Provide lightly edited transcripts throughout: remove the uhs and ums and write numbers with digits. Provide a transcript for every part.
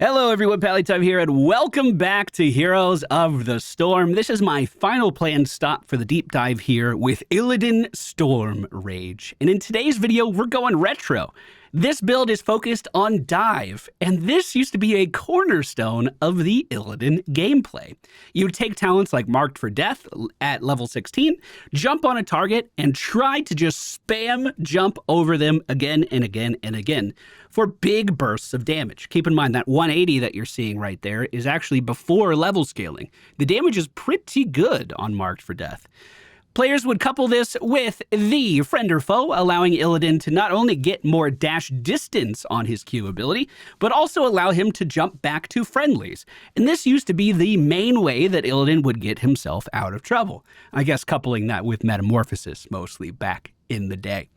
Hello everyone, MFPallytime here, and welcome back to Heroes of the Storm. This is my final planned stop for the deep dive here with Illidan Storm Rage. And in today's video, we're going retro. This build is focused on dive, and this used to be a cornerstone of the Illidan gameplay. You would take talents like Marked for Death at level 16, jump on a target, and try to just spam jump over them again and again and again for big bursts of damage. Keep in mind that 180 that you're seeing right there is actually before level scaling. The damage is pretty good on Marked for Death. Players would couple this with the Friend or Foe, allowing Illidan to not only get more dash distance on his Q ability, but also allow him to jump back to friendlies. And this used to be the main way that Illidan would get himself out of trouble. I guess coupling that with Metamorphosis mostly back in the day.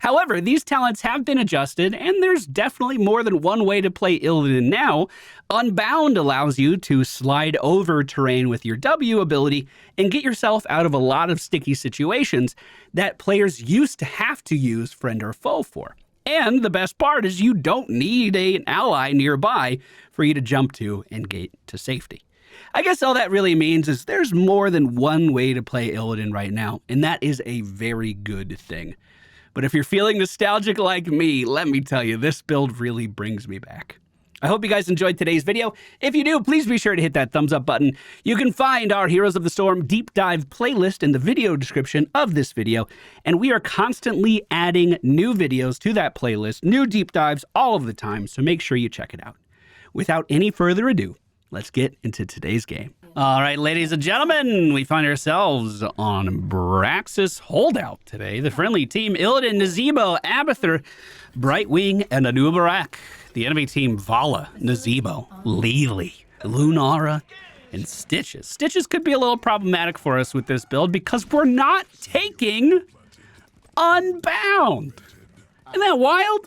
However, these talents have been adjusted, and there's definitely more than one way to play Illidan now. Unbound allows you to slide over terrain with your W ability and get yourself out of a lot of sticky situations that players used to have to use Friend or Foe for. And the best part is you don't need an ally nearby for you to jump to and get to safety. I guess all that really means is there's more than one way to play Illidan right now, and that is a very good thing. But if you're feeling nostalgic like me, let me tell you, this build really brings me back. I hope you guys enjoyed today's video. If you do, please be sure to hit that thumbs up button. You can find our Heroes of the Storm deep dive playlist in the video description of this video, and we are constantly adding new videos to that playlist, new deep dives all of the time, so make sure you check it out. Without any further ado, let's get into today's game. All right, ladies and gentlemen, we find ourselves on Braxis Holdout today. The friendly team, Illidan, Nazeebo, Abathur, Brightwing, and Anubarak. The enemy team, Vala, Nazeebo, Lily, Lunara, and Stitches. Stitches could be a little problematic for us with this build because we're not taking Unbound. Isn't that wild?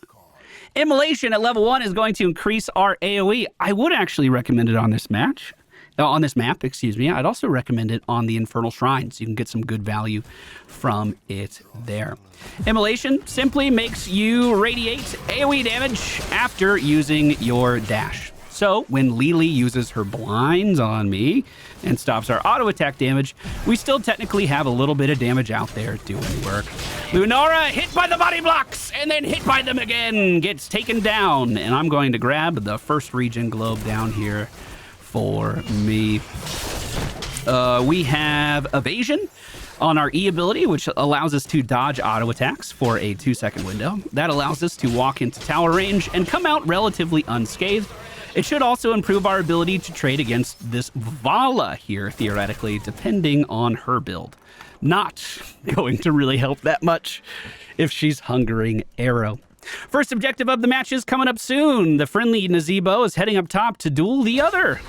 Immolation at level 1 is going to increase our AoE. I would actually recommend it on this match. On this map, excuse me. I'd also recommend it on the Infernal Shrines. You can get some good value from it there. Immolation simply makes you radiate AoE damage after using your dash. So when Lily uses her blinds on me and stops our auto attack damage, we still technically have a little bit of damage out there doing work. Lunara hit by the body blocks and then hit by them again, gets taken down. And I'm going to grab the first regen globe down here for me. We have evasion on our E ability, which allows us to dodge auto attacks for a 2-second window. That allows us to walk into tower range and come out relatively unscathed. It should also improve our ability to trade against this Vala here, theoretically, depending on her build. Not going to really help that much if she's Hungering Arrow. First objective of the match is coming up soon. The friendly Nazeebo is heading up top to duel the other.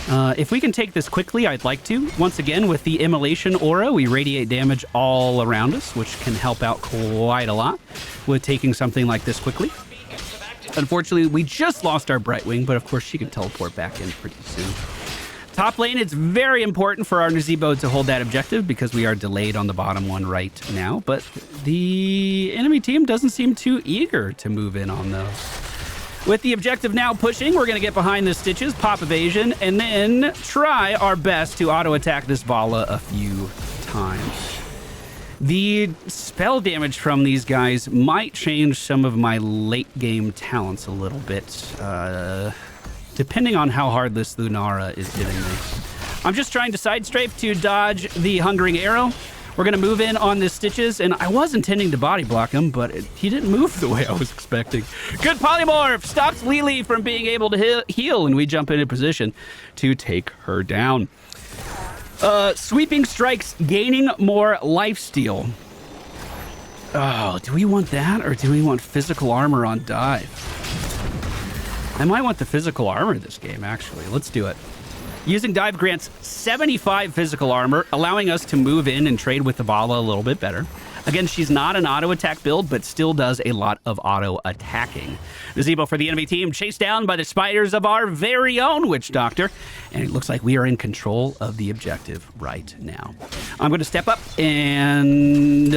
If we can take this quickly, I'd like to. Once again, with the Immolation aura, we radiate damage all around us, which can help out quite a lot with taking something like this quickly. Unfortunately, we just lost our Brightwing, but of course she can teleport back in pretty soon. Top lane, it's very important for our Nazeebo to hold that objective because we are delayed on the bottom one right now, but the enemy team doesn't seem too eager to move in on those. With the objective now pushing, we're going to get behind the Stitches, pop evasion, and then try our best to auto-attack this Vala a few times. The spell damage from these guys might change some of my late-game talents a little bit, depending on how hard this Lunara is hitting me. I'm just trying to side strafe to dodge the Hungering Arrow. We're going to move in on the Stitches, and I was intending to body block him, but he didn't move the way I was expecting. Good polymorph! Stops Lily from being able to heal, and we jump into position to take her down. Sweeping strikes, gaining more lifesteal. Oh, do we want that, or do we want physical armor on dive? I might want the physical armor this game, actually. Let's do it. Using dive grants 75 physical armor, allowing us to move in and trade with the Vala a little bit better. Again, she's not an auto attack build, but still does a lot of auto attacking. Gazebo for the enemy team, chased down by the spiders of our very own Witch Doctor. And it looks like we are in control of the objective right now. I'm going to step up and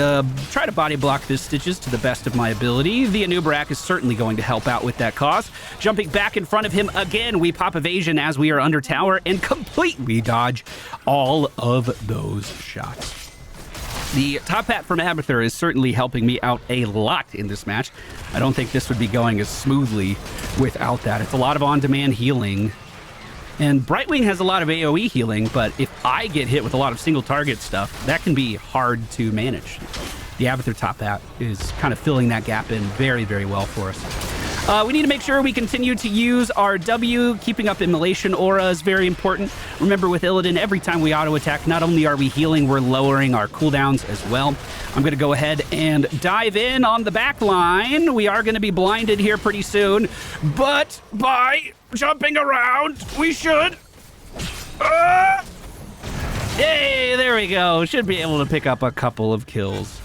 try to body block this Stitches to the best of my ability. The Anubarak is certainly going to help out with that cause. Jumping back in front of him again, we pop evasion as we are under tower and completely dodge all of those shots. The top hat from Abathur is certainly helping me out a lot in this match. I don't think this would be going as smoothly without that. It's a lot of on-demand healing. And Brightwing has a lot of AoE healing, but if I get hit with a lot of single target stuff, that can be hard to manage. The Abathur top hat is kind of filling that gap in very, very well for us. We need to make sure we continue to use our W. Keeping up Immolation Aura is very important. Remember, with Illidan, every time we auto-attack, not only are we healing, we're lowering our cooldowns as well. I'm going to go ahead and dive in on the back line. We are going to be blinded here pretty soon, but by jumping around, we should... Hey, there we go. Should be able to pick up a couple of kills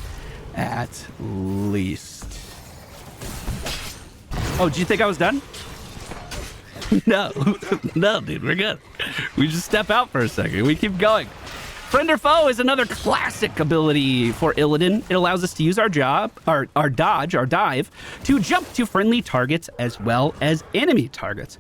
at least. Oh, did you think I was done? No. No, dude, we're good. We just step out for a second. We keep going. Friend or Foe is another classic ability for Illidan. It allows us to use our dodge, our dive, to jump to friendly targets as well as enemy targets.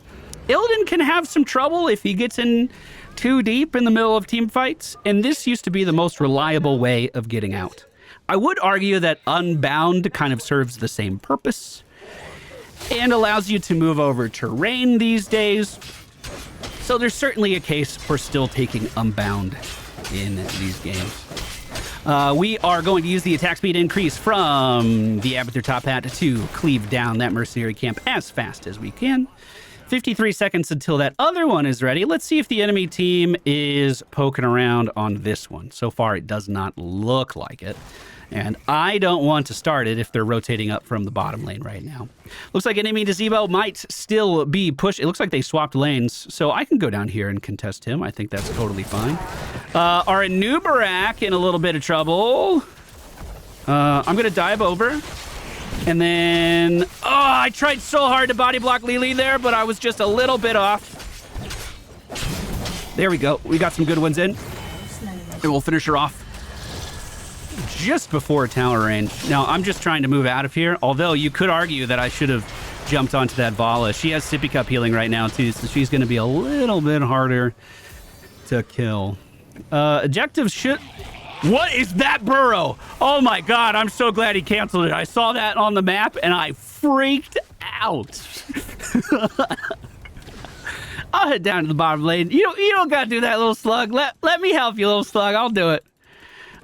Illidan can have some trouble if he gets in too deep in the middle of team fights, and this used to be the most reliable way of getting out. I would argue that Unbound kind of serves the same purpose and allows you to move over terrain these days. So there's certainly a case for still taking Unbound in these games. We are going to use the attack speed increase from the Abathur top hat to cleave down that mercenary camp as fast as we can. 53 seconds until that other one is ready. Let's see if the enemy team is poking around on this one. So far, it does not look like it. And I don't want to start it if they're rotating up from the bottom lane right now. Looks like enemy Gazebo might still be pushed. It looks like they swapped lanes, so I can go down here and contest him. I think that's totally fine. Our Anubarak in a little bit of trouble. I'm going to dive over. And then... Oh, I tried so hard to body block Lily there, but I was just a little bit off. There we go. We got some good ones in. And we'll finish her off just before tower range. Now, I'm just trying to move out of here, although you could argue that I should have jumped onto that Vala. She has Sippy Cup healing right now, too, so she's going to be a little bit harder to kill. Objectives should... What is that burrow? Oh, my God. I'm so glad he canceled it. I saw that on the map, and I freaked out. I'll head down to the bottom lane. You don't got to do that, little slug. Let me help you, little slug. I'll do it.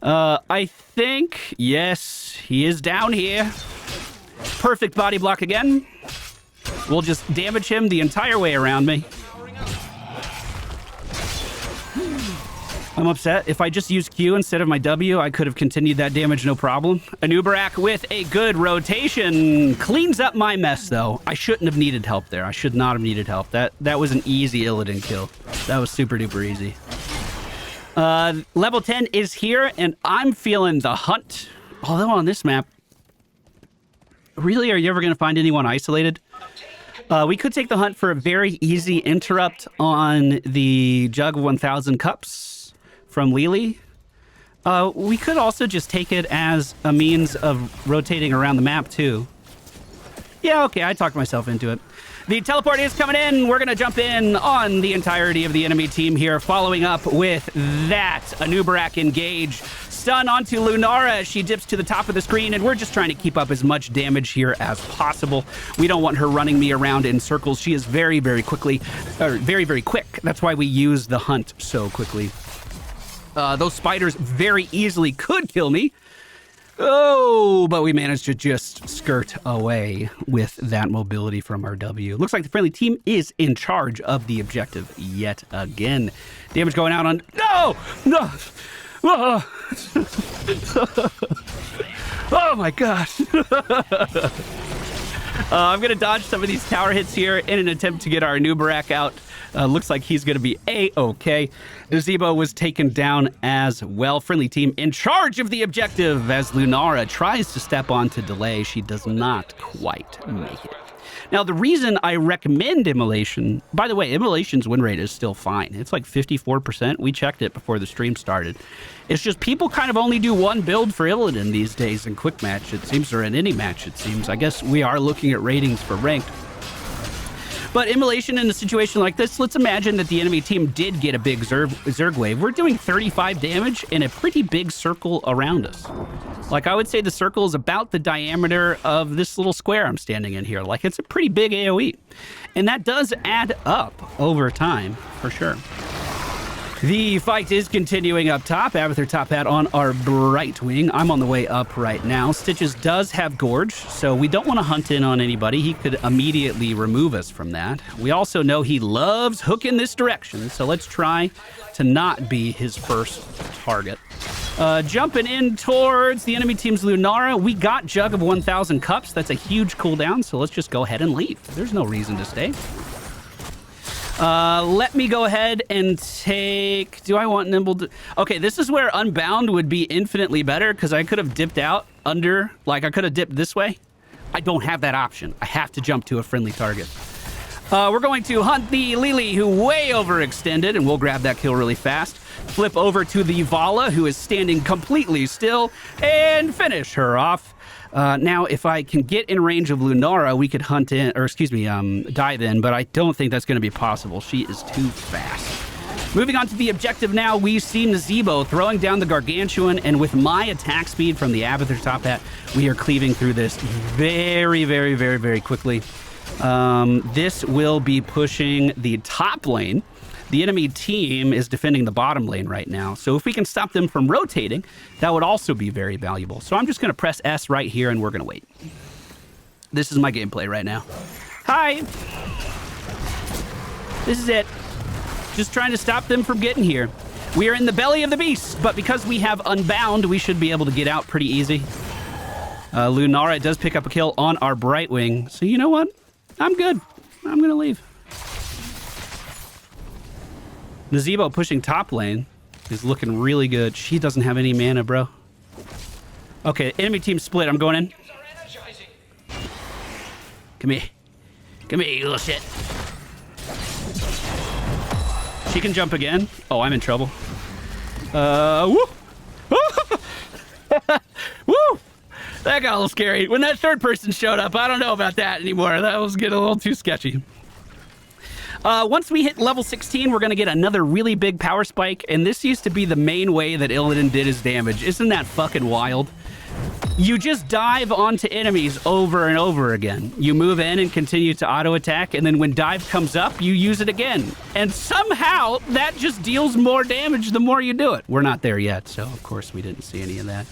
I think, yes, he is down here. Perfect body block again. We'll just damage him the entire way around me. I'm upset. If I just used Q instead of my W, I could have continued that damage no problem. Anubarak with a good rotation. Cleans up my mess, though. I shouldn't have needed help there. I should not have needed help. That was an easy Illidan kill. That was super duper easy. Level 10 is here, and I'm feeling the hunt. Although on this map, really, are you ever going to find anyone isolated? We could take the hunt for a very easy interrupt on the Jug of 1,000 Cups from Lily. We could also just take it as a means of rotating around the map, too. Yeah, okay, I talked myself into it. The teleport is coming in. We're going to jump in on the entirety of the enemy team here, following up with that Anubarak engage. Stun onto Lunara as she dips to the top of the screen, and we're just trying to keep up as much damage here as possible. We don't want her running me around in circles. She is very, very quick. That's why we use the hunt so quickly. Those spiders very easily could kill me. Oh, but we managed to just skirt away with that mobility from our W. Looks like the friendly team is in charge of the objective yet again. Damage going out on... No! No! Oh, oh my gosh. I'm going to dodge some of these tower hits here in an attempt to get our new Barak out. Looks like he's going to be A-okay. Zebo was taken down as well. Friendly team in charge of the objective as Lunara tries to step on to delay. She does not quite make it. Now, the reason I recommend Immolation, by the way, Immolation's win rate is still fine. It's like 54%. We checked it before the stream started. It's just people kind of only do one build for Illidan these days in quick match, it seems, or in any match, it seems. I guess we are looking at ratings for ranked. But Immolation in a situation like this, let's imagine that the enemy team did get a big Zerg wave. We're doing 35 damage in a pretty big circle around us. Like, I would say the circle is about the diameter of this little square I'm standing in here. Like, it's a pretty big AoE. And that does add up over time, for sure. The fight is continuing up top. Abathur top hat on our right wing. I'm on the way up right now. Stitches does have Gorge, so we don't want to hunt in on anybody. He could immediately remove us from that. We also know he loves hooking this direction, so let's try to not be his first target. Jumping in towards the enemy team's Lunara. We got Jug of 1,000 Cups. That's a huge cooldown, so let's just go ahead and leave. There's no reason to stay. Let me go ahead and take... Do I want Nimble? Okay, this is where Unbound would be infinitely better because I could have dipped out under... Like, I could have dipped this way. I don't have that option. I have to jump to a friendly target. We're going to hunt the Lily, who way overextended, and we'll grab that kill really fast. Flip over to the Vala, who is standing completely still, and finish her off. Now, if I can get in range of Lunara, we could hunt in, or excuse me, dive in, but I don't think that's going to be possible. She is too fast. Moving on to the objective now, we see Nazebo throwing down the Gargantuan, and with my attack speed from the Abathur top hat, we are cleaving through this very, very, very, very quickly. This will be pushing the top lane. The enemy team is defending the bottom lane right now. So if we can stop them from rotating, that would also be very valuable. So I'm just going to press S right here and we're going to wait. This is my gameplay right now. Hi. This is it. Just trying to stop them from getting here. We are in the belly of the beast, but because we have Unbound, we should be able to get out pretty easy. Lunara does pick up a kill on our Bright Wing. So you know what? I'm good. I'm going to leave. Nazebo pushing top lane is looking really good. She doesn't have any mana, bro. Okay, enemy team split. I'm going in. Come here. Come here, you little shit. She can jump again. Oh, I'm in trouble. Woo! Woo! That got a little scary. When that third person showed up, I don't know about that anymore. That was getting a little too sketchy. Once we hit level 16, we're going to get another really big power spike, and this used to be the main way that Illidan did his damage. Isn't that fucking wild? You just dive onto enemies over and over again. You move in and continue to auto-attack, and then when dive comes up, you use it again. And somehow, that just deals more damage the more you do it. We're not there yet, so of course we didn't see any of that.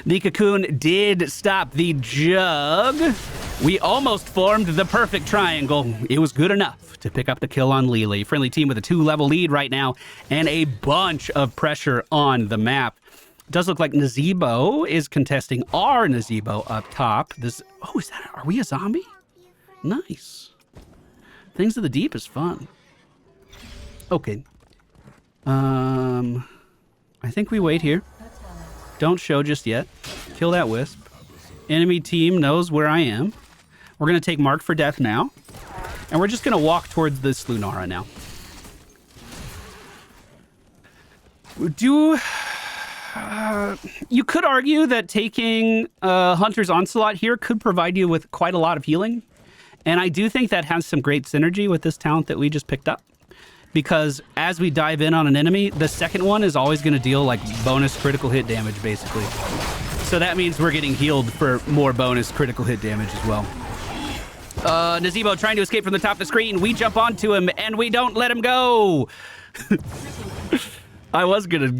The Cocoon did stop the Jug. We almost formed the perfect triangle. It was good enough to pick up the kill on Lily. Friendly team with a 2-level lead right now and a bunch of pressure on the map. It does look like Nazebo is contesting our Nazebo up top. This, oh, is that, are we a zombie? Nice. Things of the Deep is fun. Okay. I think we wait here. Don't show just yet. Kill that Wisp. Enemy team knows where I am. We're going to take Mark for Death now. And we're just going to walk towards this Lunara now. You could argue that taking Hunter's Onslaught here could provide you with quite a lot of healing. And I do think that has some great synergy with this talent that we just picked up. Because as we dive in on an enemy, the second one is always going to deal like bonus critical hit damage, basically. So that means we're getting healed for more bonus critical hit damage as well. Nazebo trying to escape from the top of the screen. We jump onto him and we don't let him go. I was gonna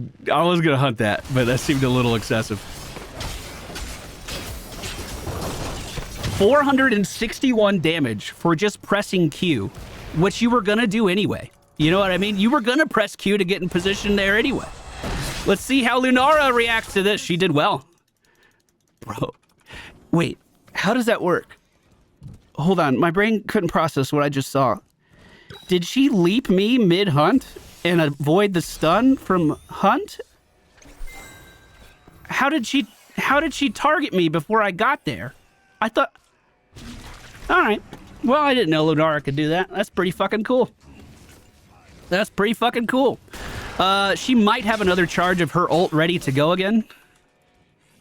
hunt that, but that seemed a little excessive. 461 damage for just pressing Q, which you were gonna do anyway. You know what I mean? You were gonna press Q to get in position there anyway. Let's see how Lunara reacts to this. She did well. Bro, wait, how does that work? hold on. My brain couldn't process what I just saw. Did she leap me mid-hunt and avoid the stun from Hunt? How did she target me before I got there? I thought... All right. Well, I didn't know Lunara could do that. That's pretty fucking cool. That's pretty fucking cool. She might have another charge of her ult ready to go again.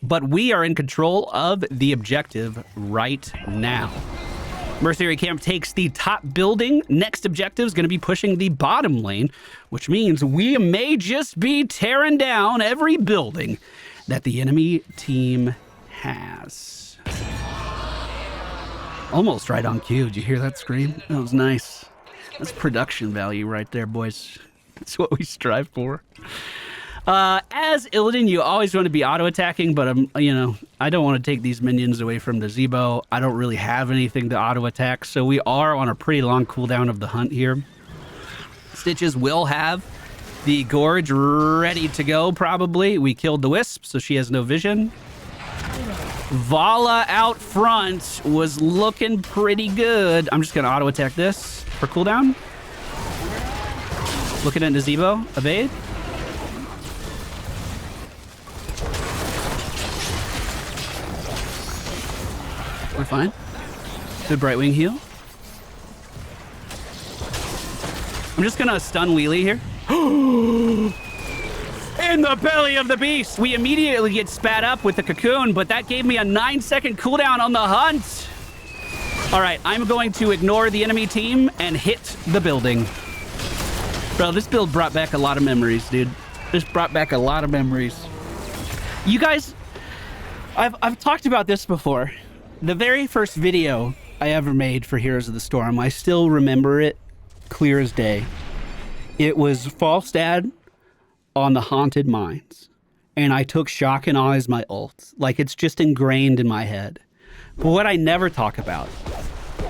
But we are in control of the objective right now. Mercenary Camp takes the top building. Next objective is going to be pushing the bottom lane, which means we may just be tearing down every building that the enemy team has. Almost right on cue. Did you hear that scream? That was nice. That's production value right there, boys. That's what we strive for. As Illidan, you always want to be auto-attacking, but I don't want to take these minions away from the Zebo. I don't really have anything to auto-attack, so we are on a pretty long cooldown of the hunt here. Stitches will have the Gorge ready to go, probably. We killed the Wisp, so she has no vision. Vala out front was looking pretty good. I'm just going to auto-attack this for cooldown. Looking into Zebo. Evade. We're fine. Good Brightwing heal. I'm just gonna stun wheelie here. In the belly of the beast! We immediately get spat up with the cocoon, but that gave me a 9-second cooldown on the hunt. All right, I'm going to ignore the enemy team and hit the building. Bro, this build brought back a lot of memories, dude. This brought back a lot of memories. You guys, I've talked about this before. The very first video I ever made for Heroes of the Storm, I still remember it clear as day. It was Falstad on the Haunted Mines, and I took Shock and Awe as my ult. Like, it's just ingrained in my head. But what I never talk about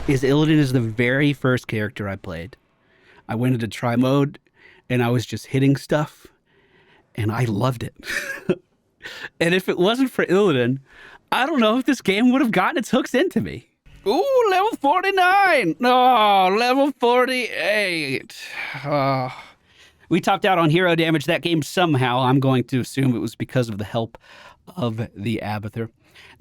is Illidan is the very first character I played. I went into try mode, and I was just hitting stuff, and I loved it. And if it wasn't for Illidan, I don't know if this game would have gotten its hooks into me. Ooh, level 49. Oh, level 48. Oh. We topped out on hero damage that game somehow. I'm going to assume it was because of the help of the Abathur.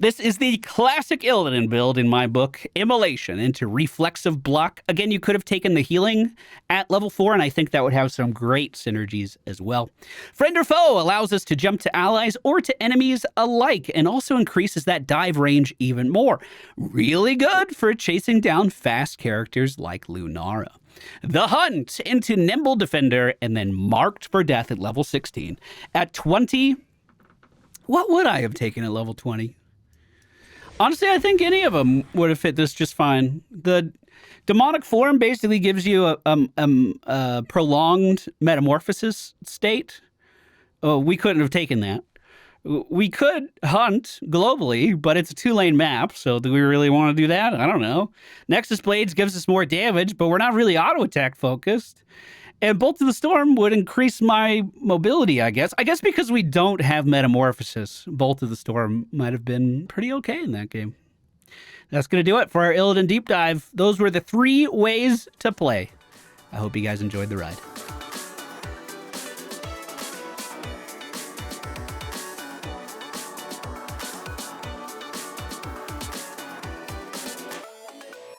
This is the classic Illidan build in my book, Immolation into Reflexive Block. Again, you could have taken the healing at level 4, and I think that would have some great synergies as well. Friend or Foe allows us to jump to allies or to enemies alike, and also increases that dive range even more. Really good for chasing down fast characters like Lunara. The Hunt into Nimble Defender, and then Marked for Death at level 16. At 20, what would I have taken at level 20? Honestly, I think any of them would have fit this just fine. The demonic form basically gives you a prolonged metamorphosis state. Oh, we couldn't have taken that. We could hunt globally, but it's a 2-lane map, so do we really want to do that? I don't know. Nexus Blades gives us more damage, but we're not really auto-attack focused. And Bolt of the Storm would increase my mobility, I guess. I guess because we don't have Metamorphosis, Bolt of the Storm might have been pretty okay in that game. That's going to do it for our Illidan Deep Dive. Those were the 3 ways to play. I hope you guys enjoyed the ride.